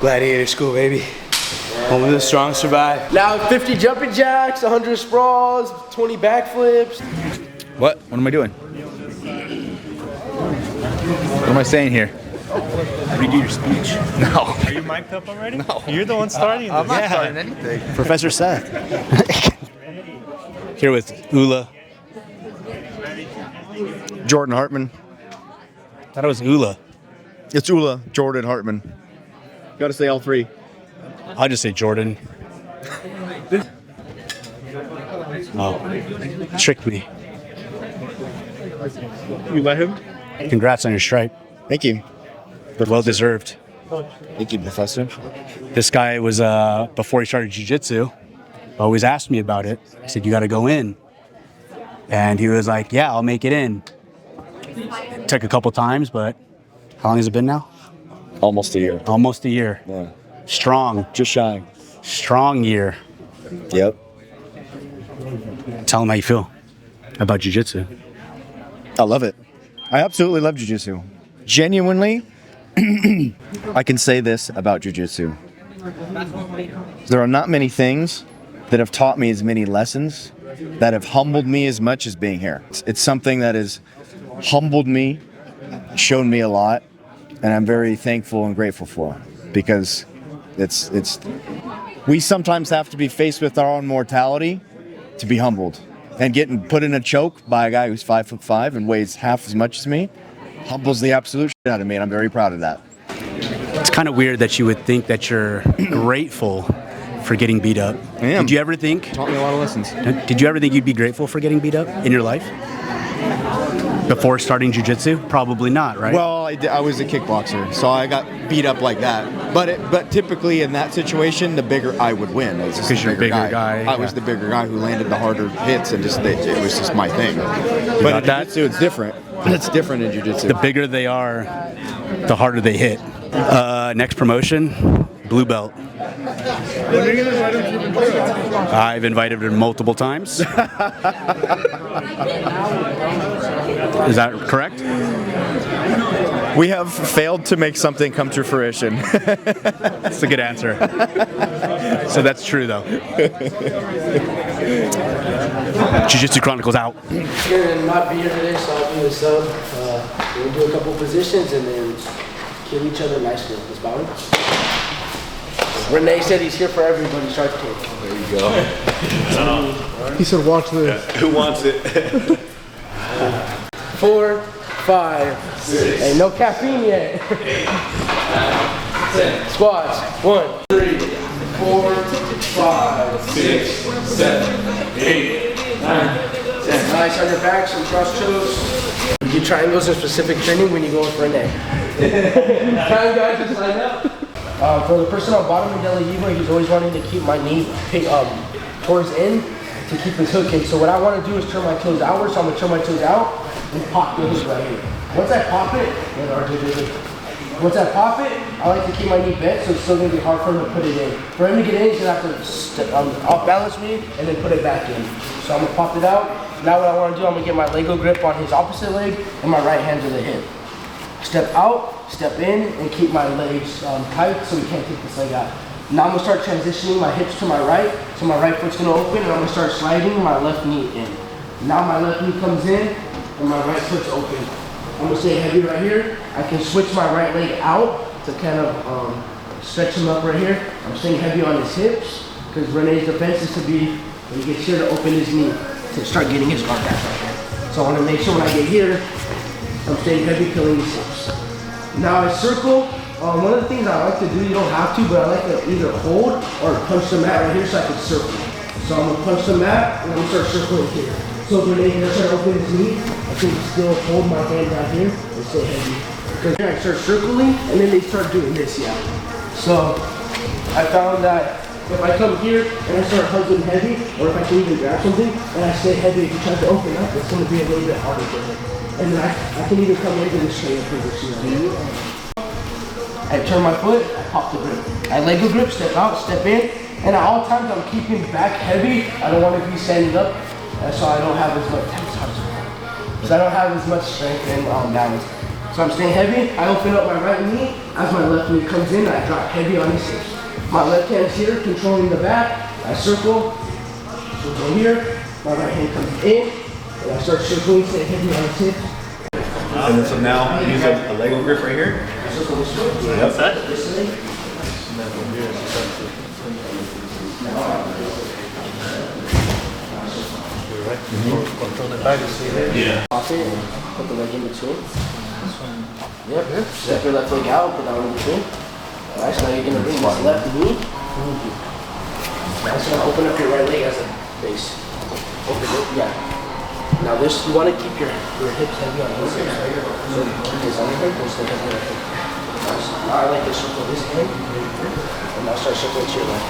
Gladiator school, baby. Only the strong survive. Now 50 jumping jacks, 100 sprawls, 20 backflips. What? What am I doing? What am I saying here? Redo your speech. No. Are you mic'd up already? No. You're the one starting this. I'm not starting anything. Professor Seth. Here with Ula. Jordan Hartman. Thought it was Ula. It's Ula, Jordan Hartman. Got to say all three. I'll just say Jordan. Oh, tricked me. You let him? Congrats on your stripe. Thank you. Well deserved. Thank you, Professor. This guy was, before he started Jiu-jitsu, always asked me about it. I said, you got to go in. And he was like, yeah, I'll make it in. It took a couple times, but how long has it been now? Almost a year. Almost a year. Yeah. Strong. Just shy. Strong year. Yep. Tell him how you feel about Jiu-jitsu. I love it. I absolutely love Jiu-jitsu. Genuinely, I can say this about Jiu-jitsu. There are not many things that have taught me as many lessons that have humbled me as much as being here. It's something that has humbled me, shown me a lot, and I'm very thankful and grateful for, because we sometimes have to be faced with our own mortality to be humbled. And getting put in a choke by a guy who's 5'5" and weighs half as much as me humbles the absolute shit out of me, and I'm very proud of that. It's kind of weird that you would think that you're grateful for getting beat up. I am. Did you ever think? Taught me a lot of lessons. Did you ever think you'd be grateful for getting beat up in your life? Before starting jiu-jitsu? Probably not, right? Well, I was a kickboxer, so I got beat up like that. But typically in that situation, the bigger I would win. Because you're a bigger guy. I was the bigger guy who landed the harder hits, and it was just my thing. But in jiu-jitsu, it's different. It's different in jiu-jitsu. The bigger they are, the harder they hit. Next promotion, blue belt. When are you going to invite him to Ventura? I've invited him multiple times. Is that correct? We have failed to make something come to fruition. That's a good answer. So that's true, though. Jiu-Jitsu Chronicles out. Here and not be here today, so I'll do the sub. We'll do a couple positions and then kill each other nicely. That's about it. Renee said he's here for everybody. Shark Tank. There you go. He said, watch this. Who wants it? 4, 5, 6. Hey, no caffeine yet. 8, 9, 10. Squats. 1, 3, 4, 5, 6, 7, 8, 9, 10. Nice on your back, some cross chokes. You do triangles in specific training when you go in for a neck. Time guys, just line up. For the person on bottom of Deli Eva, he's always wanting to keep my knee towards in to keep his hook in. So what I want to do is turn my toes outward, so I'm going to turn my toes out and pop the hook right here. Once I pop it, once I pop it, I like to keep my knee bent, so it's still going to be hard for him to put it in. For him to get in, he's going to have to off balance me and then put it back in. So I'm going to pop it out. Now what I want to do, I'm going to get my Lego grip on his opposite leg and my right hand to the hip. Step out, step in, and keep my legs tight so we can't take this leg out. Now I'm going to start transitioning my hips to my right, so my right foot's going to open, and I'm going to start sliding my left knee in. Now my left knee comes in, and my right foot's open. I'm going to stay heavy right here. I can switch my right leg out to kind of stretch him up right here. I'm staying heavy on his hips, because Renee's defense is to be, when he gets here, to open his knee, to start getting his guard back right here. So I want to make sure when I get here, I'm staying heavy, killing his hips. Now I circle. One of the things I like to do, you don't have to, but I like to either hold or punch the mat right here so I can circle. So I'm gonna punch the mat and I'm gonna start circling here. So when they start to open his knee, I can still hold my hand right here and stay heavy. Because here I start circling and then they start doing this, yeah. So I found that if I come here and I start hugging heavy, or if I can even grab something and I stay heavy, if he tries to open up, it's gonna be a little bit harder for him. And then I can even come into this straight up position right here. I turn my foot, I pop the grip. I Lego grip, step out, step in, and at all times I'm keeping back heavy. I don't want to be standing up, so I don't have as much strength and balance. So I'm staying heavy. I open up my right knee. As my left knee comes in, I drop heavy on his hips. My left hand is here, controlling the back. I circle here. My right hand comes in, and I start circling, stay heavy on his hips. And then so now use a Lego grip right here. Circle this way. Yep. This way. Yeah. Pop it and put the leg in between. Yep. Step your left leg out, put that one in between. Nice, now you're gonna bring this left knee. Nice, now open up your right leg as a base. Open it, yeah. Now this, you wanna keep your hips heavy on this side. So this underhook will stay heavy on the hip. Nice. Now I like to circle this end, and now start circling to your left.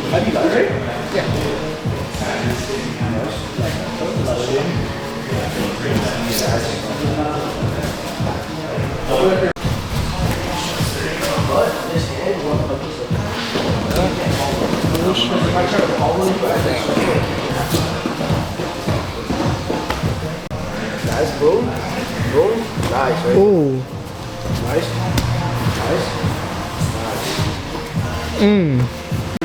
Have you done it? Yeah. But this hand won't help you. If I try to follow you, I think. Nice, boom. Boom. Nice, right? Ooh. Nice. Nice.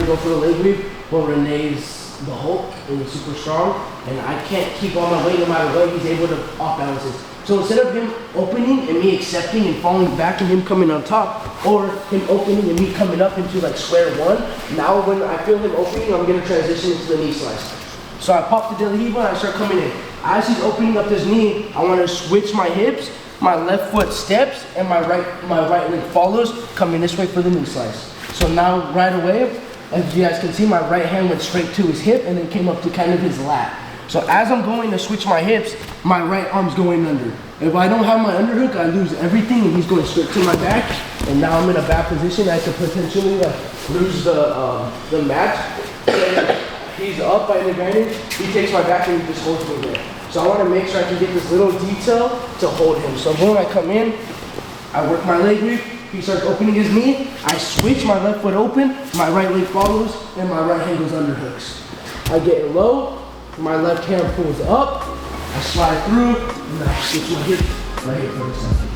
Go for the leg sweep. Well, Renee's the Hulk and he's super strong, and I can't keep all my weight no matter what. He's able to off balance it. So instead of him opening and me accepting and falling back and him coming on top, or him opening and me coming up into like square one, now when I feel him opening, I'm gonna transition into the knee slice. So I pop the De La Riva and I start coming in. As he's opening up his knee, I want to switch my hips. My left foot steps and my right leg follows, coming this way for the knee slice. So now right away, as you guys can see, my right hand went straight to his hip and then came up to kind of his lat. So as I'm going to switch my hips, my right arm's going under. If I don't have my underhook, I lose everything and he's going straight to my back. And now I'm in a bad position. I could potentially lose the match. He's up by an advantage. He takes my back and he just holds me there. So I want to make sure I can get this little detail to hold him. So when I come in, I work my leg sweep. He starts opening his knee. I switch my left foot open. My right leg follows, and my right hand goes under hooks. I get low. My left hand pulls up. I slide through, and I switch my hip right here for the second.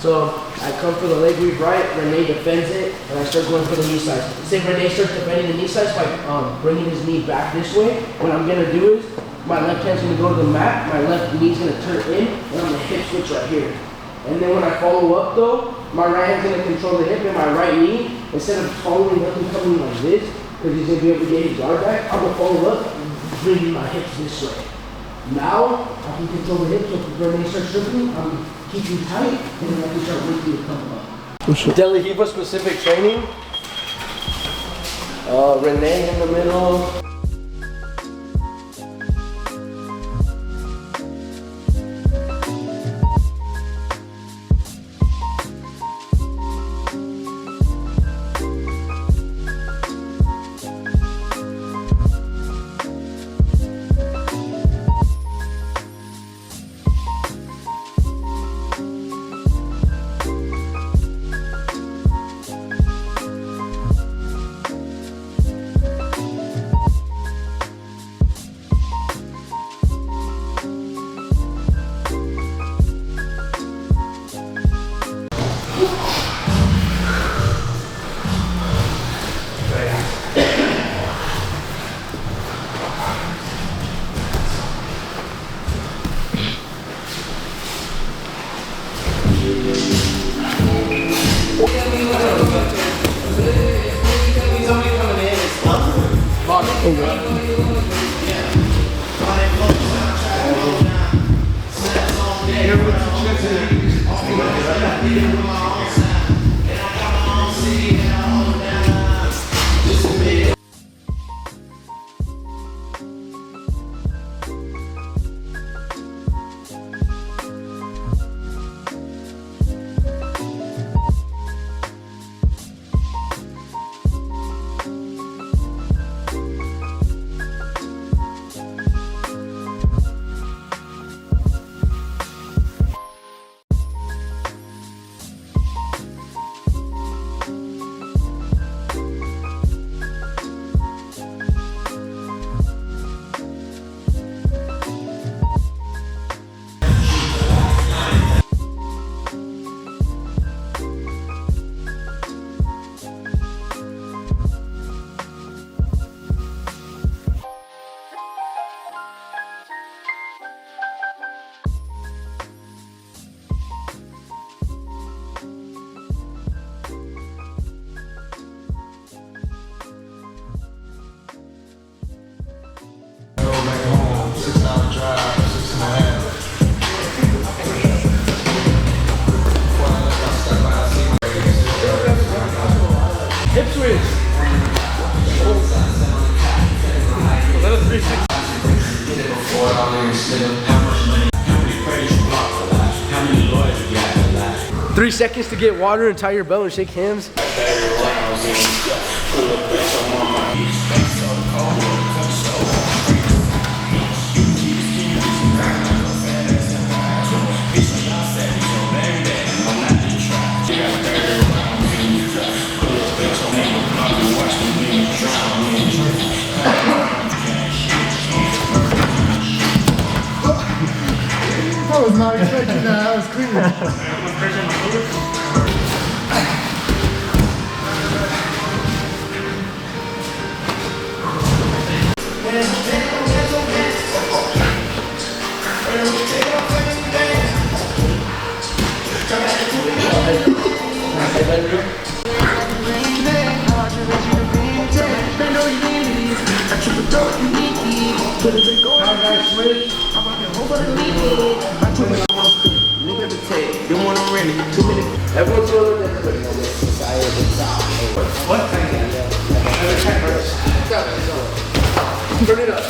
So I come for the leg sweep right, Renee defends it, and I start going for the knee slice. Say Renee starts defending the knee slice by bringing his knee back this way. What I'm gonna do is, my left hand's gonna go to the mat, my left knee's gonna turn in, and I'm gonna hip switch right here. And then when I follow up though, my right hand's gonna control the hip and my right knee, instead of following up and coming like this, because he's gonna be able to get his guard back, I'm gonna follow up, bringing my hips this way. Now, I can control the hips, so if Renee starts stripping, I'm keeping tight, and then I can start working to come up. De La Riva specific training. Renee in the middle. Hip switch. Let us 360. 3 seconds to get water and tie your belt and shake hands. I was not expecting that. I was clean. Everyone's rolling that quick. What? Turn it up.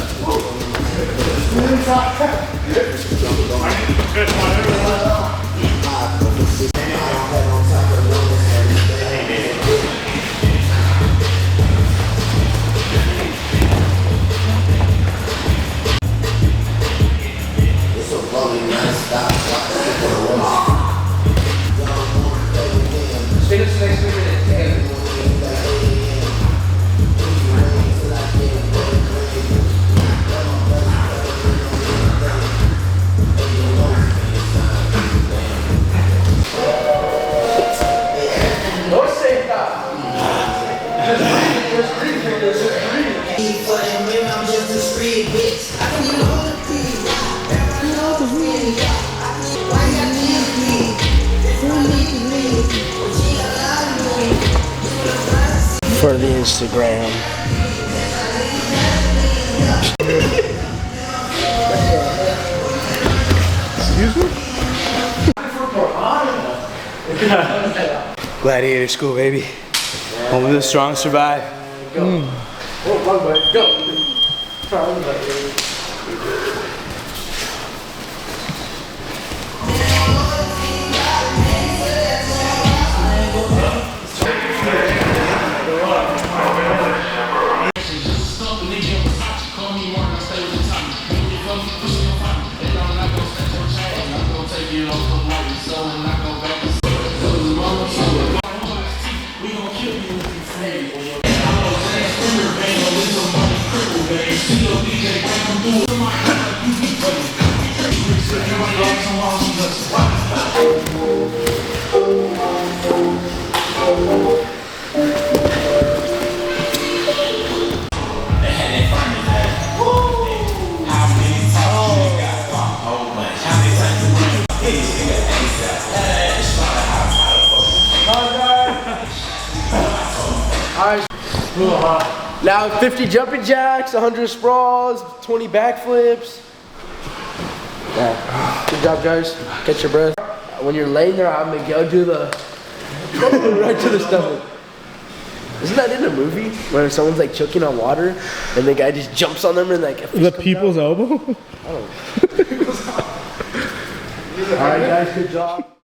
Finish the next 3 minutes. No say that. Just breathe. For the Instagram. Excuse me? Gladiator school, baby. Only the strong survive. Go. Oh, one way. Go. Now 50 jumping jacks, 100 sprawls, 20 backflips. Yeah. Good job, guys. Catch your breath. When you're laying there, I'm Miguel do the right to the stomach. Isn't that in a movie where someone's like choking on water and the guy just jumps on them and like The people's elbow? All right, guys. Good job.